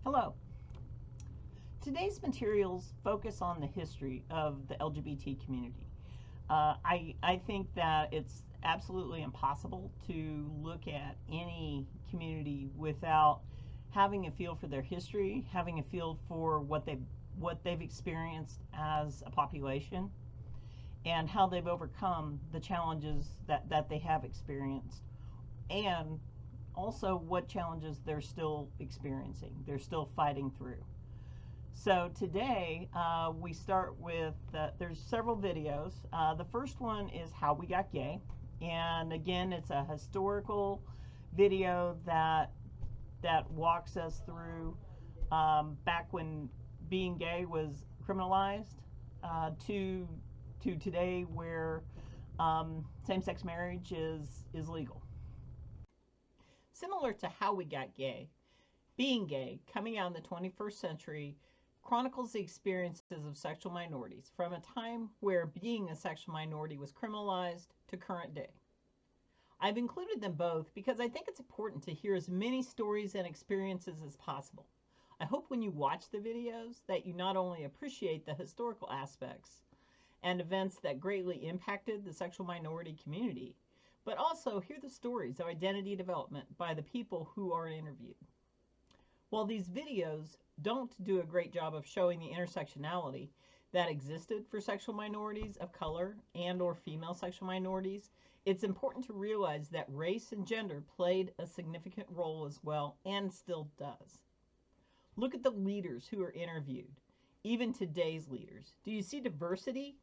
Hello. Today's materials focus on the history of the LGBT community. I think that it's absolutely impossible to look at any community without having a feel for their history, having a feel for what they've experienced as a population, and how they've overcome the challenges that they have experienced, and also what challenges they're still experiencing, they're still fighting through. So today we start with, there's several videos. The first one is How We Got Gay. And again, it's a historical video that walks us through back when being gay was criminalized to today where same-sex marriage is legal. Similar to How We Got Gay, Being Gay, coming out in the 21st century, chronicles the experiences of sexual minorities from a time where being a sexual minority was criminalized to current day. I've included them both because I think it's important to hear as many stories and experiences as possible. I hope when you watch the videos that you not only appreciate the historical aspects and events that greatly impacted the sexual minority community, but also hear the stories of identity development by the people who are interviewed. While these videos don't do a great job of showing the intersectionality that existed for sexual minorities of color and or female sexual minorities, it's important to realize that race and gender played a significant role as well and still does. Look at the leaders who are interviewed, even today's leaders. Do you see diversity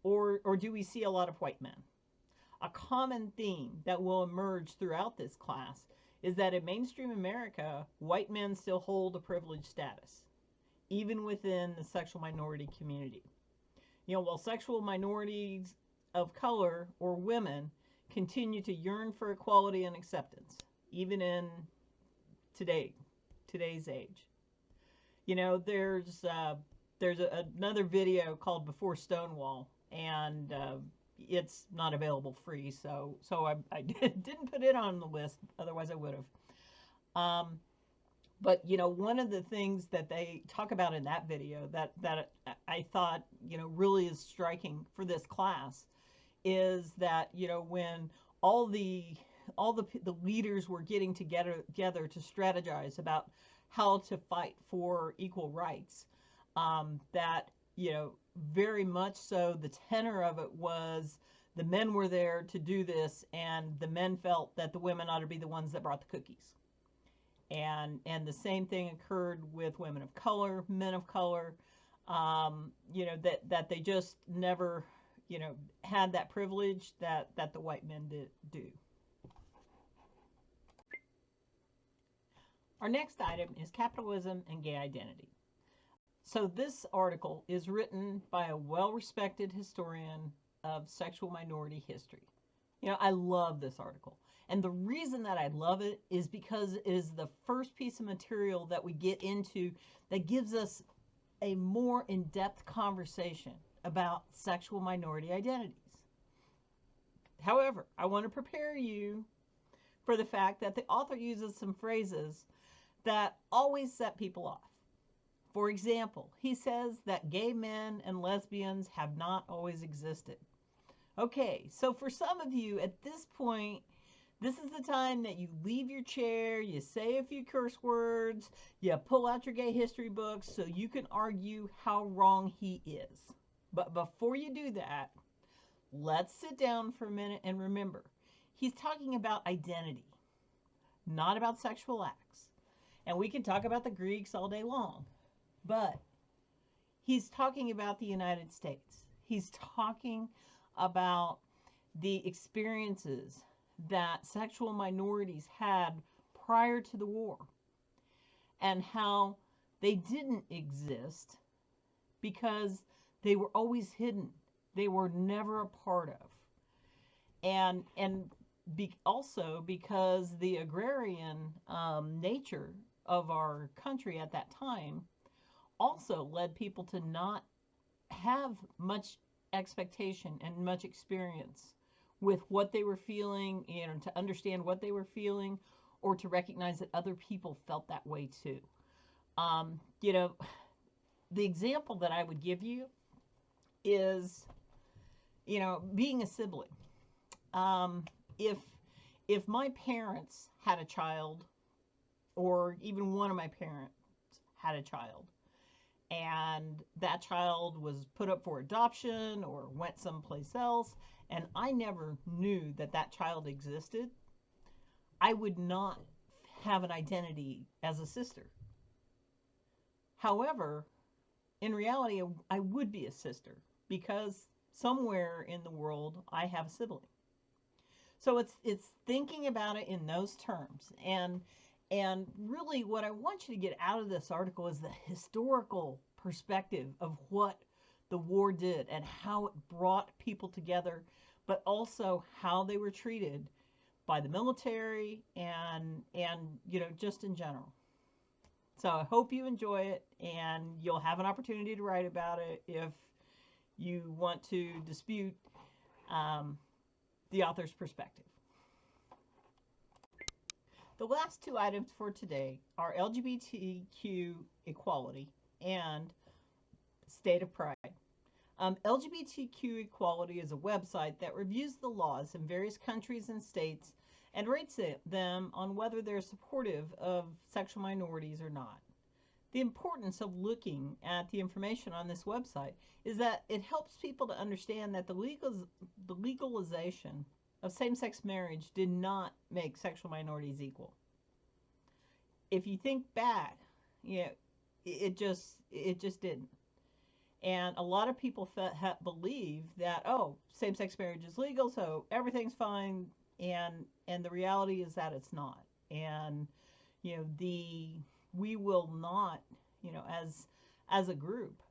or do we see a lot of white men? A common theme that will emerge throughout this class is that in mainstream America, white men still hold a privileged status, even within the sexual minority community. While sexual minorities of color or women continue to yearn for equality and acceptance, even in today's age. There's another video called Before Stonewall, and it's not available free, so I didn't put it on the list, otherwise I would have. But one of the things that they talk about in that video that I thought really is striking for this class is that when all the leaders were getting together to strategize about how to fight for equal rights, that very much so the tenor of it was the men were there to do this, and the men felt that the women ought to be the ones that brought the cookies. And the same thing occurred with women of color, men of color, that they just never had that privilege that the white men do. Our next item is Capitalism and Gay Identity. So this article is written by a well-respected historian of sexual minority history. I love this article. And the reason that I love it is because it is the first piece of material that we get into that gives us a more in-depth conversation about sexual minority identities. However, I want to prepare you for the fact that the author uses some phrases that always set people off. For example, he says that gay men and lesbians have not always existed. Okay, so for some of you at this point, this is the time that you leave your chair, you say a few curse words, you pull out your gay history books so you can argue how wrong he is. But before you do that, let's sit down for a minute and remember, he's talking about identity, not about sexual acts. And we can talk about the Greeks all day long. But he's talking about the United States. He's talking about the experiences that sexual minorities had prior to the war and how they didn't exist because they were always hidden. They were never a part of. And also because the agrarian nature of our country at that time also led people to not have much expectation and much experience with what they were feeling, to understand what they were feeling, or to recognize that other people felt that way too. You know, the example that I would give you is, you know, being a sibling. Um, if if my parents had a child, or even one of my parents had a child, and that child was put up for adoption or went someplace else, and I never knew that that child existed, I would not have an identity as a sister. However, in reality, I would be a sister because somewhere in the world I have a sibling. So it's thinking about it in those terms, and really what I want you to get out of this article is the historical perspective of what the war did and how it brought people together, but also how they were treated by the military and you know, just in general. So I hope you enjoy it, and you'll have an opportunity to write about it if you want to dispute um, the author's perspective. The last two items for today are LGBTQ equality and state of pride. LGBTQ equality is a website that reviews the laws in various countries and states and rates them on whether they're supportive of sexual minorities or not. The importance of looking at the information on this website is that it helps people to understand that the legalization of same-sex marriage did not make sexual minorities equal. If you think back, you know, it just didn't. And a lot of people believe that, oh, same-sex marriage is legal, so everything's fine, and the reality is that it's not. And you know, we will not, you know, as a group,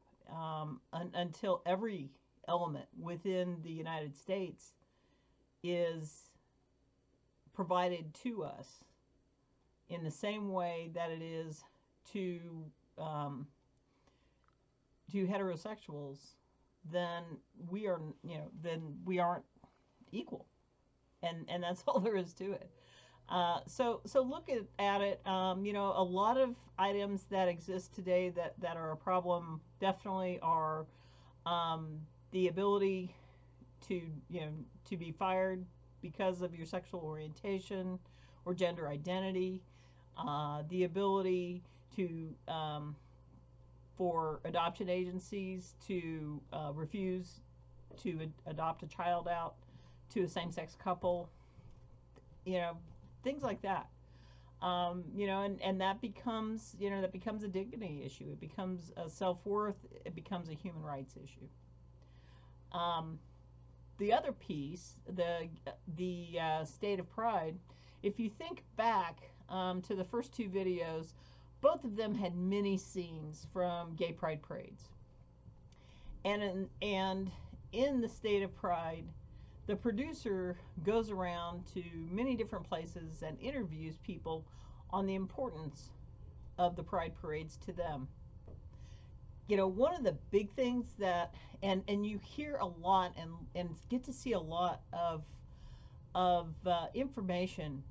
until every element within the United States is provided to us in the same way that it is to heterosexuals, then we are, you know, then we aren't equal, and that's all there is to it. So look at it. You know, a lot of items that exist today that are a problem definitely are the ability to, you know, to be fired because of your sexual orientation or gender identity, the ability to for adoption agencies to refuse to adopt a child out to a same-sex couple, you know, things like that. You know, and that becomes, you know, that becomes a dignity issue. It becomes a self-worth. It becomes a human rights issue. The other piece, the state of pride, if you think back to the first two videos, both of them had many scenes from gay pride parades. And in the state of pride, the producer goes around to many different places and interviews people on the importance of the pride parades to them. You know, one of the big things that, and you hear a lot and get to see a lot of information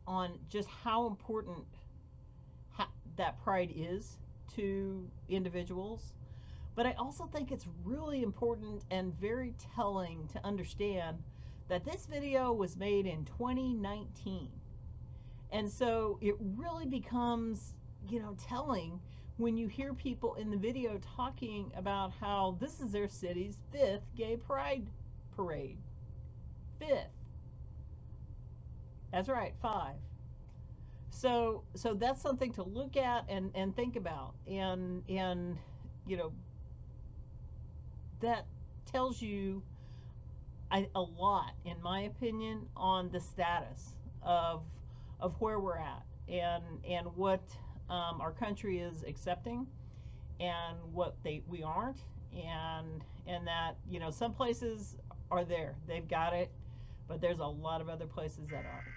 on just how important that pride is to individuals. But I also think it's really important and very telling to understand that this video was made in 2019. And so it really becomes, you know, telling when you hear people in the video talking about how this is their city's 5th gay pride parade. 5th. That's right, 5. So that's something to look at and think about. And you know, that tells you a lot, in my opinion, on the status of where we're at and what our country is accepting and what we aren't, and that, you know, some places are there, they've got it, but there's a lot of other places that aren't.